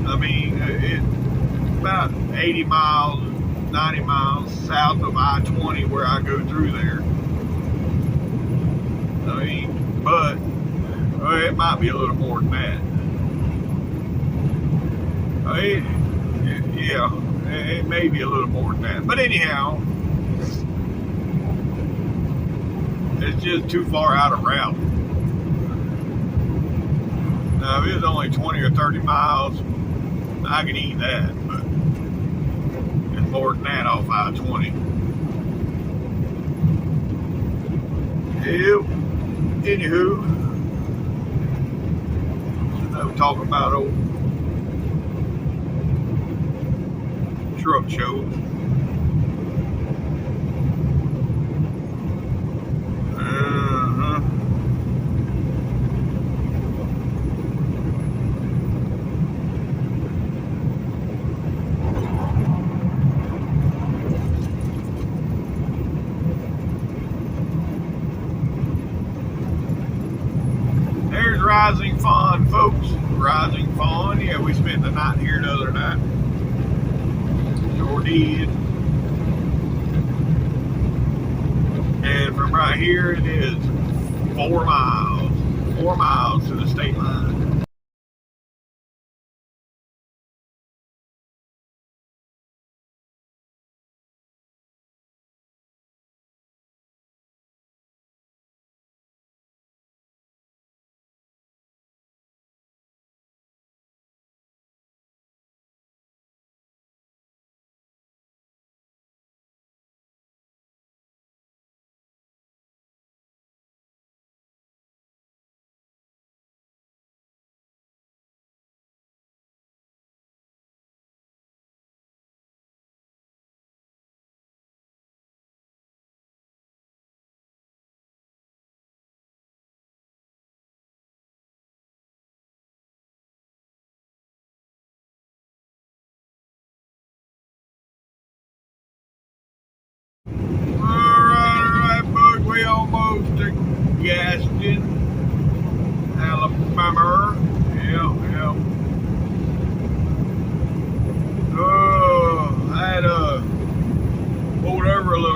I mean, it's about 80 miles, 90 miles south of I-20 where I go through there. I mean, but it might be a little more than that. I mean, yeah, it may be a little more than that. But anyhow, it's just too far out of route. Now, if it's only 20 or 30 miles, I can eat that, but it's more than that off I-20. Yep. Anywho, I'm talking about old truck shows. Rising Fawn, folks. Rising Fawn. Yeah, we spent the night here the other night. Sure did. And from right here, it is 4 miles. 4 miles to the state line.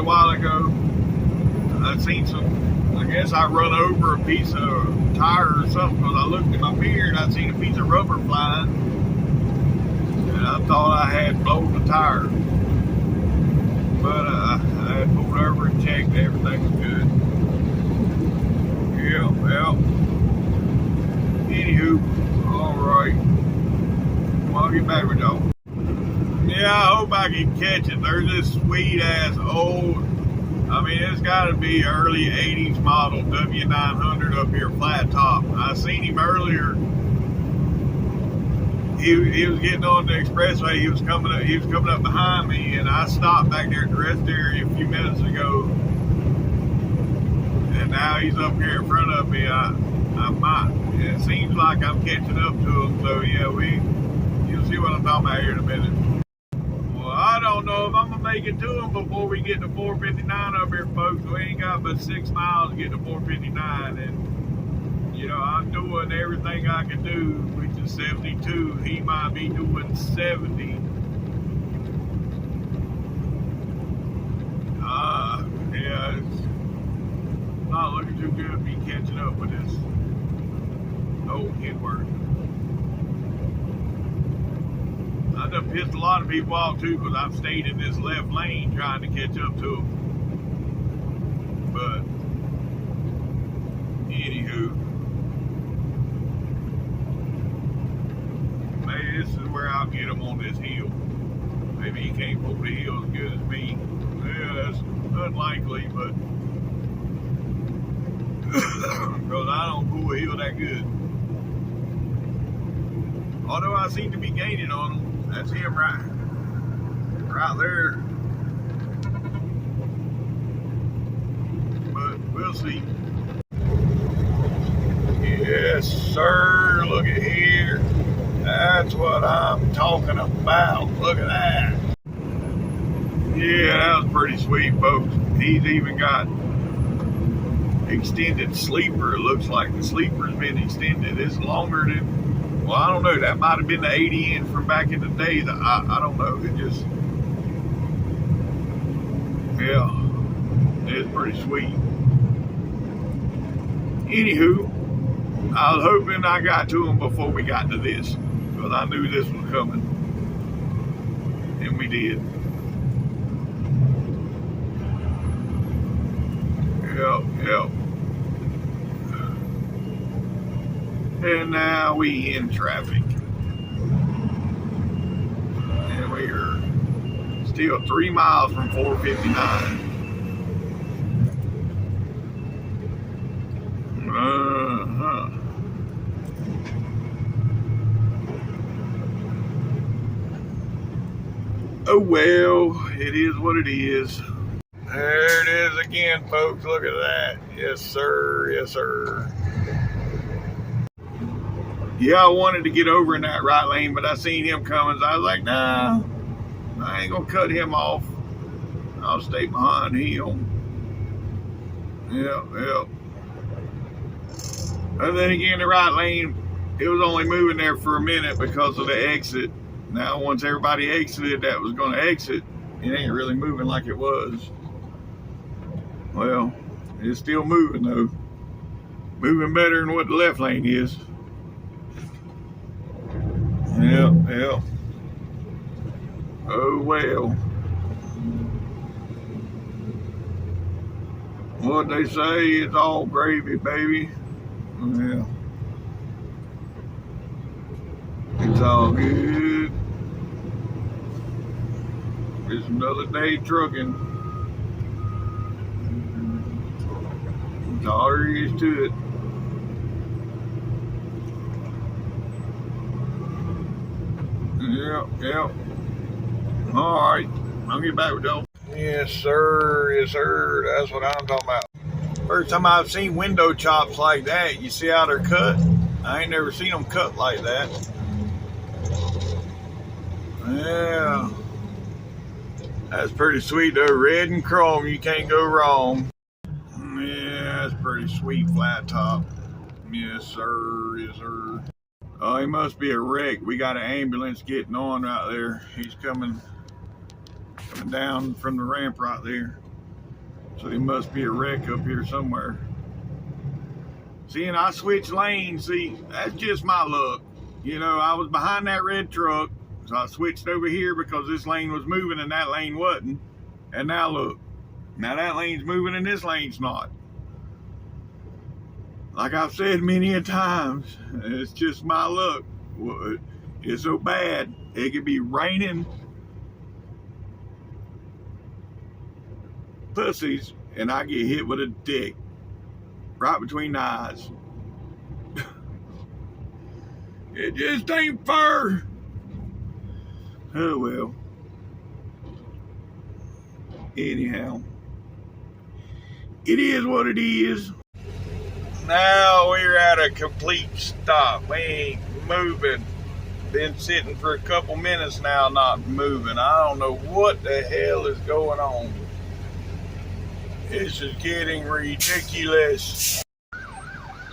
while ago. I seen some, I guess I run over a piece of tire or something because I looked in my mirror and I seen a piece of rubber flying. And I thought I had blown the tire. But I had pulled over and checked, everything was good. Yeah, well, anywho, alright. I'll get back with y'all. Yeah, I hope I can catch it. There's this sweet ass old, I mean, it's got to be early 80s model W900 up here, flat top. I seen him earlier. He was getting on the expressway. He was coming up behind me, and I stopped back there at the rest area a few minutes ago. And now he's up here in front of me. I might. It seems like I'm catching up to him. So yeah, you'll see what I'm talking about here in a minute. Well, I don't know if I'm gonna make it to him before we get to 459 up here, folks. We ain't got but 6 miles to get to 459, and you know, I'm doing everything I can do, which is 72. He might be doing 70. Yeah, it's not looking too good me catching up with this old Kenworth. I done pissed a lot of people off too because I've stayed in this left lane trying to catch up to them. But, anywho. Maybe this is where I'll get him on this hill. Maybe he can't pull the hill as good as me. Yeah, that's unlikely, but because I don't pull a hill that good. Although I seem to be gaining on him. That's him right there. But we'll see. Yes, sir. Look at here. That's what I'm talking about. Look at that. Yeah, that was pretty sweet, folks. He's even got extended sleeper. It looks like the sleeper's been extended. It's longer than, well, I don't know. That might have been the 80 inch from back in the day. I don't know. It just, yeah, it's pretty sweet. Anywho, I was hoping I got to him before we got to this, because I knew this was coming, and we did. Yep. And now we in traffic. And we are still 3 miles from 459. Oh well, it is what it is. There it is again, folks. Look at that. Yes, sir. Yes, sir. Yeah, I wanted to get over in that right lane, but I seen him coming. So I was like, nah, I ain't gonna cut him off. I'll stay behind him. Yep. And then again, the right lane, it was only moving there for a minute because of the exit. Now, once everybody exited that was going to exit, it ain't really moving like it was. Well, it's still moving though. Moving better than what the left lane is. Yep. Oh well. What they say, it's all gravy, baby. Yeah. It's all good. It's another day trucking. That's all there is to it. Yep. All right. I'll get back with y'all. Yes, sir. That's what I'm talking about. First time I've seen window chops like that. You see how they're cut? I ain't never seen them cut like that. Yeah. That's pretty sweet though. Red and chrome, you can't go wrong. Yeah, that's pretty sweet flat top. Yes, sir. Oh, he must be a wreck. We got an ambulance getting on right there. He's coming down from the ramp right there. So there must be a wreck up here somewhere. See, and I switched lanes. See, that's just my luck. You know, I was behind that red truck, so I switched over here because this lane was moving and that lane wasn't. And now look, now that lane's moving and this lane's not. Like I've said many a times, it's just my luck. It's so bad. It could be raining pussies and I get hit with a dick right between the eyes. It just ain't fair. Oh well. Anyhow, it is what it is. Now we're at a complete stop. We ain't moving. Been sitting for a couple minutes now, not moving. I don't know what the hell is going on. This is getting ridiculous.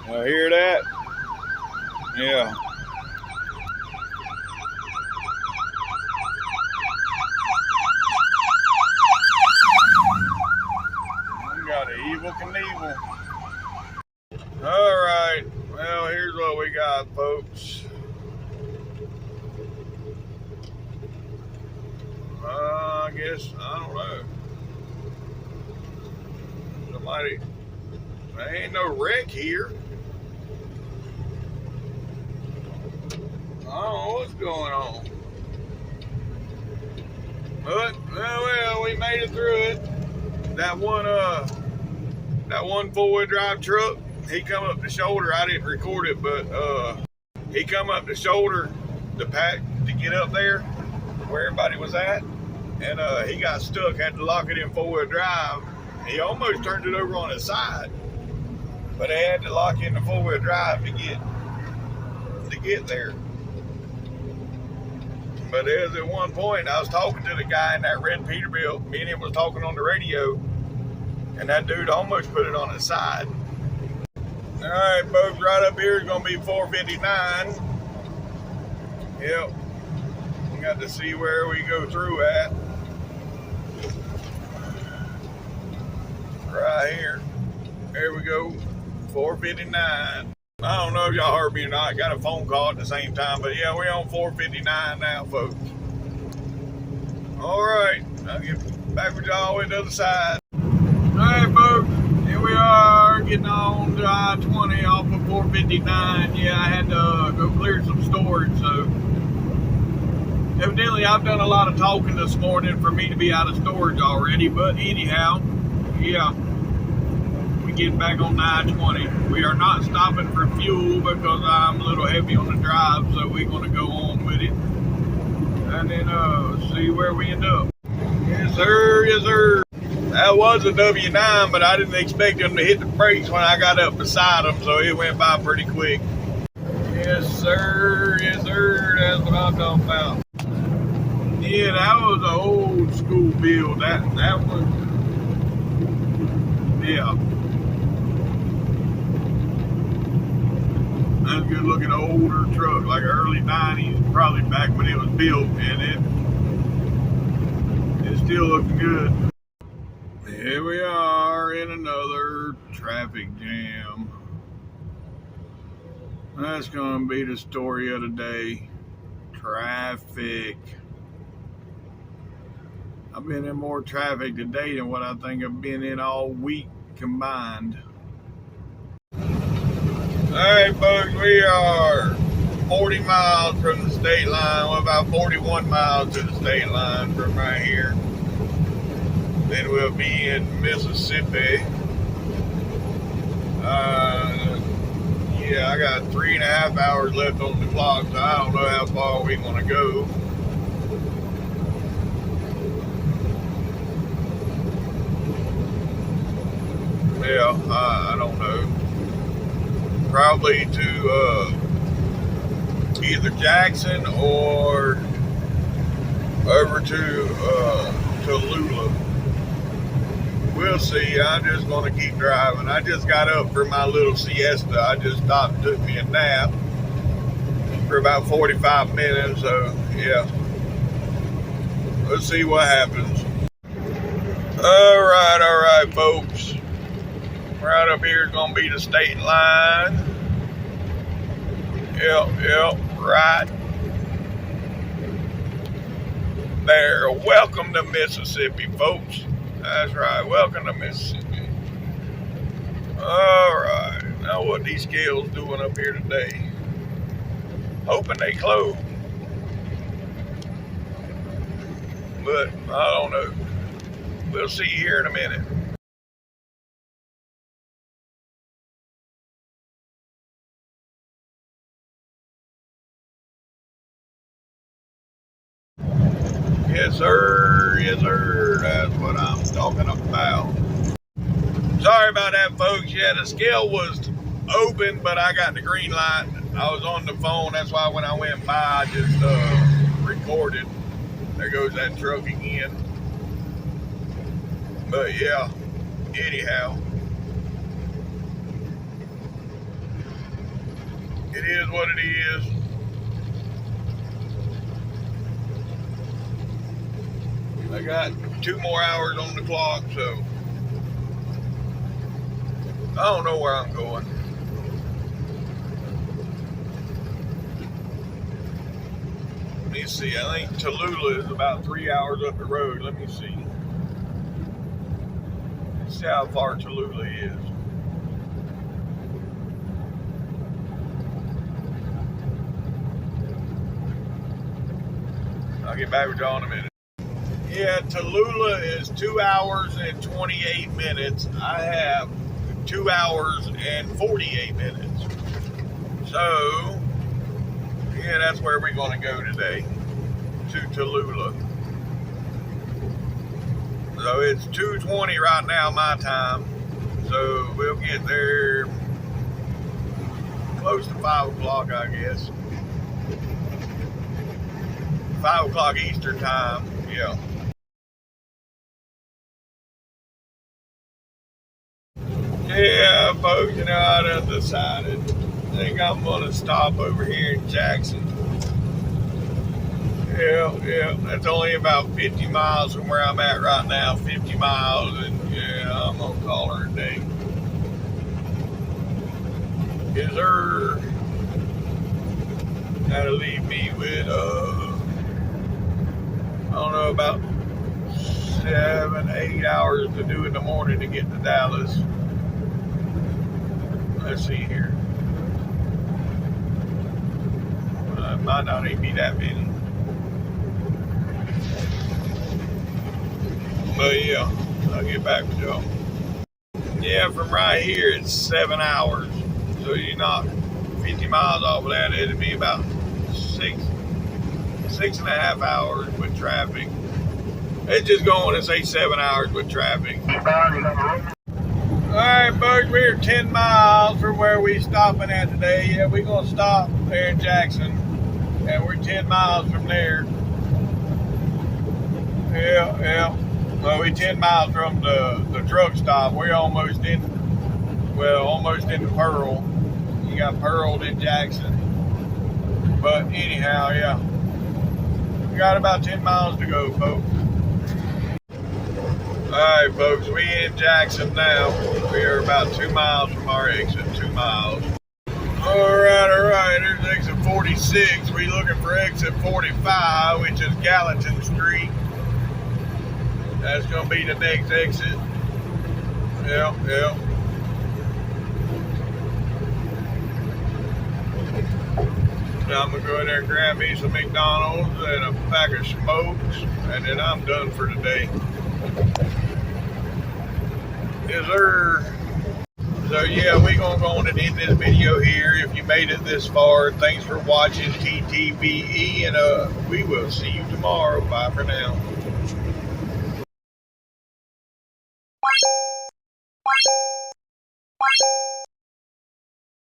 You hear that? Yeah. We got an Evel Knievel. All right, well, here's what we got, folks. I guess, I don't know. Somebody, there ain't no wreck here. I don't know what's going on. But, well, we made it through it. That one four-wheel drive truck, he come up the shoulder. I didn't record it, but he come up the shoulder to get up there where everybody was at, and he got stuck. Had to lock it in four-wheel drive. He almost turned it over on his side, but he had to lock in the four-wheel drive to get there. But there's at one point I was talking to the guy in that red Peterbilt. Me and him was talking on the radio, and that dude almost put it on his side. All right, folks, right up here is going to be 459. Yep. We got to see where we go through at. Right here. There we go. 459. I don't know if y'all heard me or not. I got a phone call at the same time, but yeah, we're on 459 now, folks. All right. I'll get back with y'all at the other side. All right, folks. Here we are getting on to I-20 off of 459. Yeah, I had to go clear some storage, so evidently I've done a lot of talking this morning for me to be out of storage already, but anyhow, yeah, we get back on I-20. We are not stopping for fuel because I'm a little heavy on the drive, so we're going to go on with it and then see where we end up. Yes, sir. Yes, sir. That was a W9, but I didn't expect him to hit the brakes when I got up beside him, so it went by pretty quick. Yes, sir. Yes, sir. That's what I'm talking about. Yeah, that was an old school build. That was, yeah. That's a good looking older truck, like early 90s, probably back when it was built, and it's still looking good. Here we are in another traffic jam. That's going to be the story of the day. Traffic. I've been in more traffic today than what I think I've been in all week combined. Alright, folks, we are 40 miles from the state line. Well, about 41 miles to the state line from right here. Then we'll be in Mississippi. Yeah, I got 3.5 hours left on the clock, so I don't know how far we want to go. Yeah, I don't know. Probably to either Jackson or over to Tallulah. We'll see. I'm just going to keep driving. I just got up for my little siesta. I just stopped and took me a nap for about 45 minutes. So, yeah. Let's see what happens. All right, folks. Right up here is gonna be the state line. Yep, right there. Welcome to Mississippi, folks. That's right, welcome to Mississippi. All right, now what these scales doing up here today? Hoping they close, but I don't know. We'll see here in a minute. Yes, sir. Yes, sir. That's what I'm talking about. Sorry about that, folks. Yeah, the scale was open, but I got the green light. I was on the phone. That's why when I went by, I just recorded. There goes that truck again. But yeah, anyhow, it is what it is. I got 2 more hours on the clock, so I don't know where I'm going. Let me see. I think Tallulah is about 3 hours up the road. Let me see. Let's see how far Tallulah is. I'll get back with y'all in a minute. Yeah, Tallulah is 2 hours and 28 minutes. I have 2 hours and 48 minutes. So, yeah, that's where we're going to go today, to Tallulah. So it's 2:20 right now, my time. So we'll get there close to 5 o'clock, I guess. 5 o'clock Eastern time, yeah. Yeah, folks, you know, I done decided. I think I'm going to stop over here in Jackson. Yeah, that's only about 50 miles from where I'm at right now. 50 miles, and yeah, I'm going to call her a day. Is her. That'll leave me with, I don't know, about 7, 8 hours to do in the morning to get to Dallas. Let's see here. It might not even be that many. But yeah, I'll get back to y'all. Yeah, from right here it's 7 hours. So you knock 50 miles off of that, it'd be about 6.5 hours with traffic. It's just going to say 7 hours with traffic. Alright, folks, we're 10 miles from where we stopping at today. Yeah, we're going to stop there in Jackson. And we're 10 miles from there. Yeah. Well, we're 10 miles from the truck stop. We're almost in Pearl. You got Pearl in Jackson. But anyhow, yeah. We got about 10 miles to go, folks. Alright, folks, we in Jackson now. We are about 2 miles from our exit, 2 miles. Alright, there's exit 46. We're looking for exit 45, which is Gallatin Street. That's going to be the next exit. Yeah. Now I'm going to go in there and grab me some McDonald's and a pack of smokes, and then I'm done for today. Yes, sir. So yeah, we're going to go on and end this video here. If you made it this far, thanks for watching TTVE, and we will see you tomorrow. Bye for now.